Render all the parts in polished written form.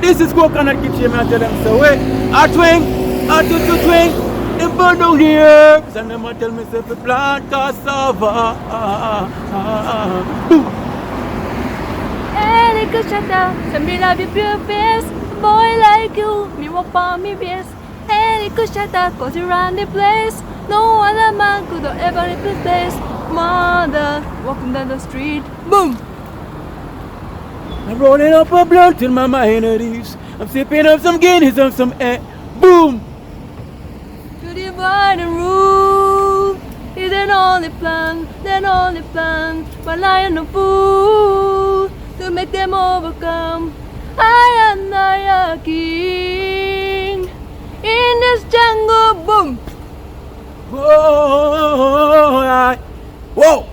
This is coconut kitchen, man. Tell them so. Wait, a twing, a two twing. Them burn down the herbs and them a tell me say fi plant cassava. Boom. Hey, little shutter, send me love your pure face. Boy like you, me walk on me base. Hey, little shutter, cause you run the place. No other man could ever replace. Mother, walking down the street, boom. I'm rolling up a blunt in my mind of these. I'm sipping up some Guinness and some air. Boom. To divide and rule is an only plan, but I am no fool to make them overcome. I am a king in this jungle, boom. Whoa!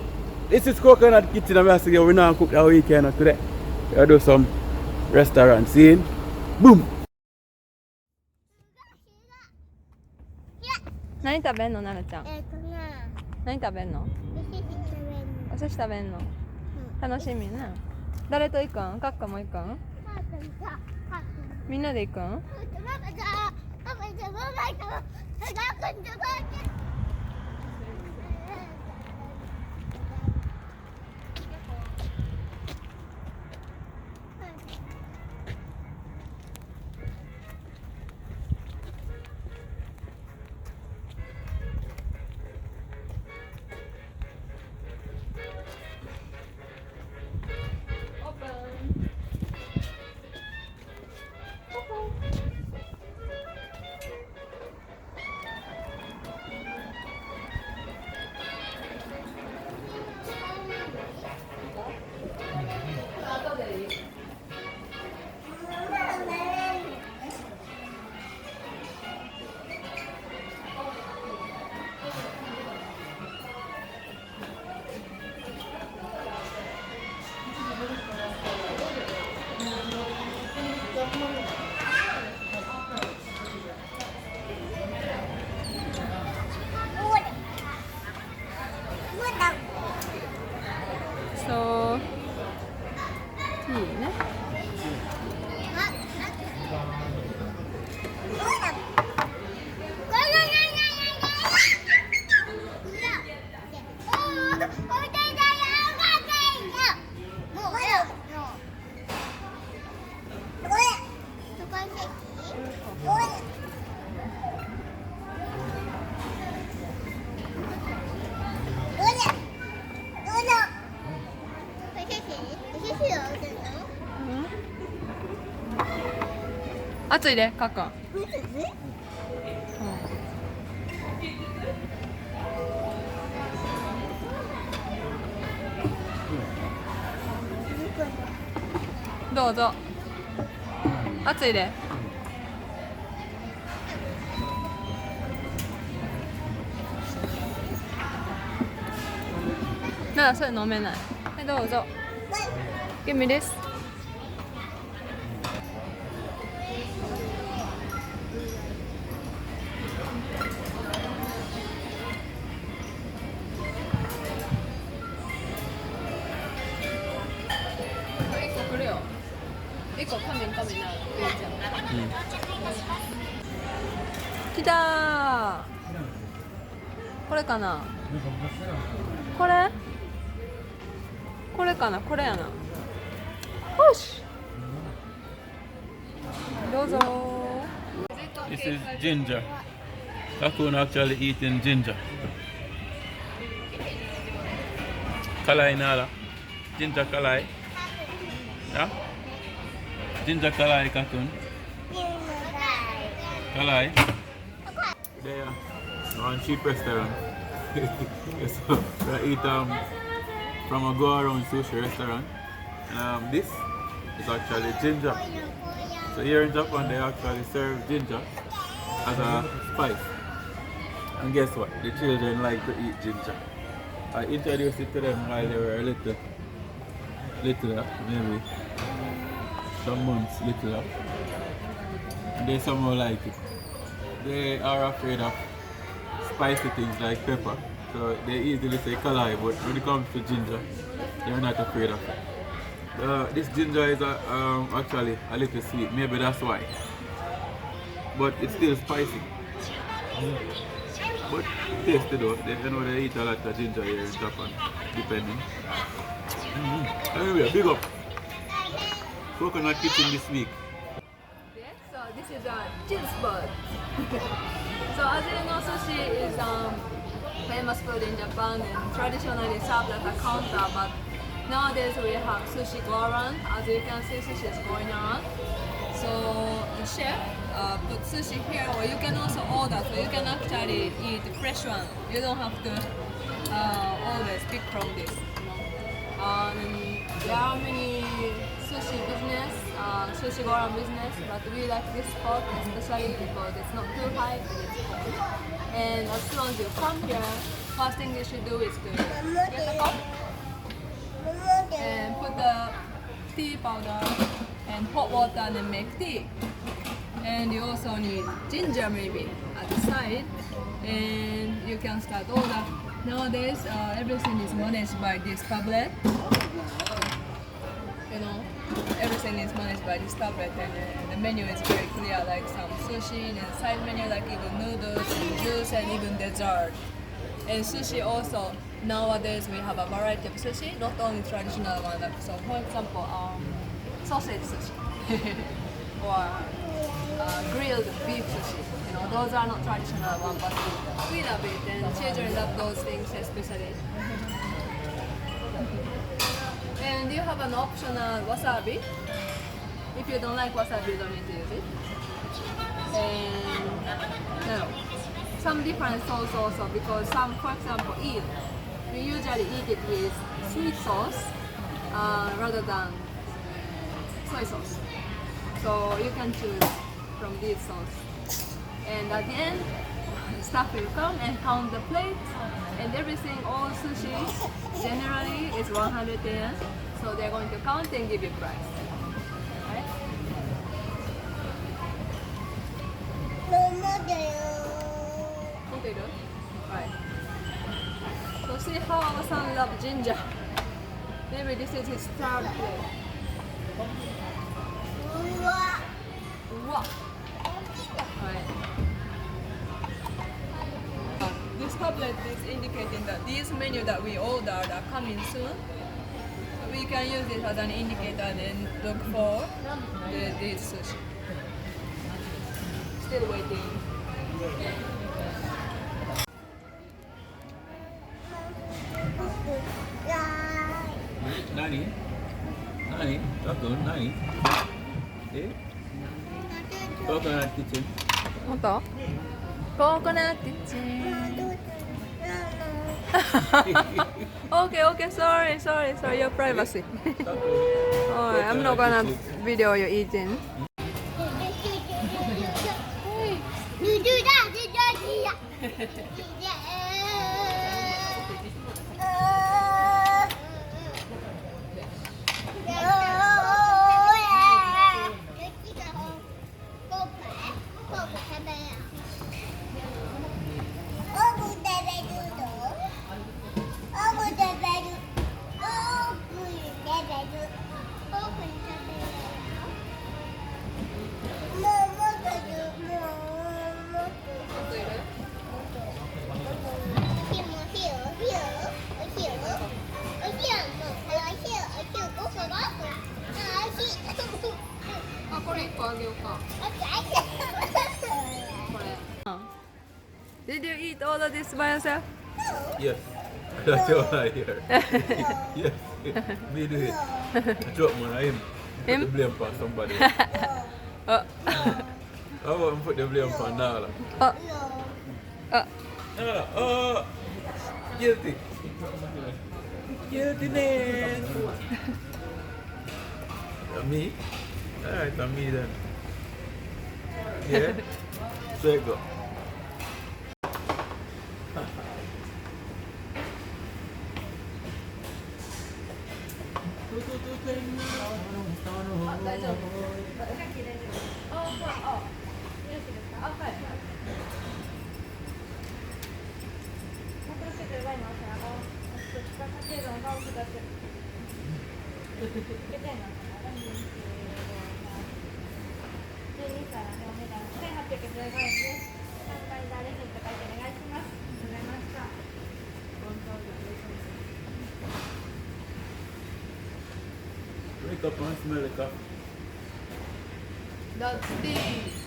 This is coconut kitchen. I'm asking you, we're not cook that weekend today. We'll do some restaurant scene. Boom! 何食べんのなるちゃん。何食べんの？お寿司食べんの？楽しみね。誰と行くん？カッカも行くん？みんなで行くん？そういいね。熱いで、カッカ。どうぞ。熱いで。なあ、それ飲めない。はい、どうぞ。ギミです。来たー。これかな。これ。これかな。これやな。よし。どうぞ。This is ginger. Raccoon actually eating ginger. Kalai nala. Ginger kalai. Yeah? Ginger kalai cartoon. Kalai. There, one cheap restaurant. So we eat from a go around sushi restaurant. This is actually ginger. So here in Japan they actually serve ginger as a spice. And guess what? The children like to eat ginger. I introduced it to them while they were little, maybe some months little. And they somehow like it. They are afraid of spicy things like pepper, so they easily say kalai, but when it comes to ginger, they're not afraid of it. This ginger is actually a little sweet. Maybe that's why. But it's still spicy. But tasty though. You know they eat a lot of ginger here in Japan, depending. Anyway, big up. Coconut Kitchen this week. Yeah, so this is a cheese bird. So as you know, sushi is famous food in Japan and traditionally served at a counter, but nowadays we have sushi go around. As you can see, sushi is going around. So the chef put sushi here, or you can also order, so you can actually eat fresh one. You don't have to always pick from this. There are many sushi business, sushi go around business, but we like this spot especially because it's not too high and it's cold. And as soon as you come here, first thing you should do is to get a cup and put the tea powder and hot water and then make tea. And you also need ginger maybe at the side, and you can start order. Nowadays everything is managed by this tablet. You know, everything is managed by this tablet, and the menu is very clear, like some sushi and side menu like even noodles and juice and even dessert. And sushi also, nowadays we have a variety of sushi, not only traditional one. Like, so for example, sausage sushi or grilled beef sushi. You know, those are not traditional one, but we love it and children love those things especially. And you have an optional wasabi. If you don't like wasabi, you don't need to use it. And no, some different sauce also, because some, for example, eel, we usually eat it with sweet sauce rather than soy sauce. So you can choose from this sauce. And at the end, staff will come and count the plates and everything. All sushi generally is 100 yen. So they're going to count and give you price. Right? Potato? Right. So see how our son loves ginger. Maybe this is his third plate. Wow. Right. This tablet is indicating that these menus that we ordered are coming soon. We can use it as an indicator and look for this sushi. Still waiting. Nani? Nani? Talking, Nani? Eh? Coconut Kitchen. 本当？ココナッツチン。Okay, sorry, your privacy. Alright, I'm not gonna video you eating. Did you eat all of this by yourself? Yes. That's all I hear. Yes. Me do it. I drop one of him. Put the blame for somebody. I want to put the blame for Nala. Nala. Oh. Guilty. Guiltiness. Me? Alright, me then. Yeah? So it go. 12皿のお値段1815円です。販売ダレセット書いてお願いします。ありがとうございました。Wake up and smell the coffee. That's tea.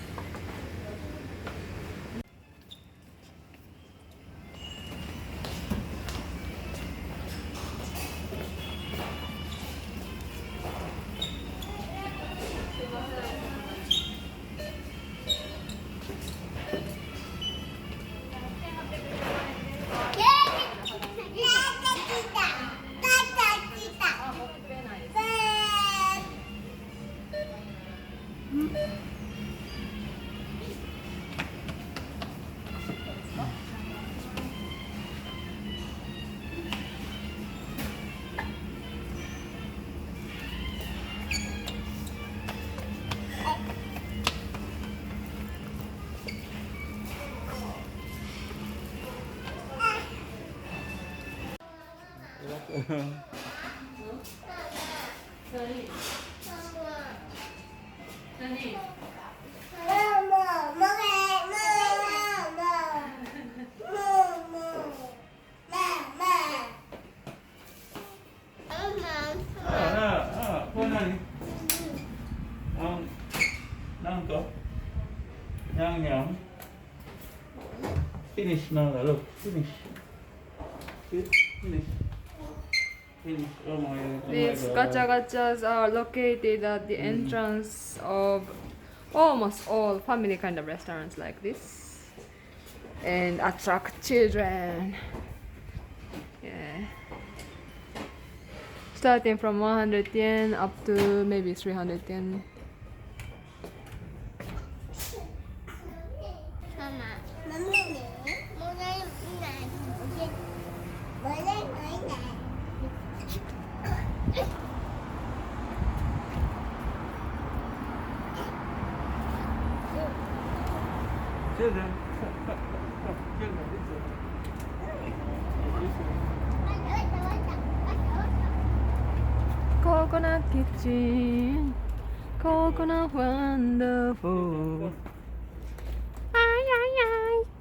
Finish now, look, finish. Finish. Finish. Oh my These gacha gachas are located at the entrance of almost all family kind of restaurants like this and attract children. Yeah. Starting from 100 yen up to maybe 300 yen. Children. Coconut kitchen, coconut wonderful. Ay ay ay.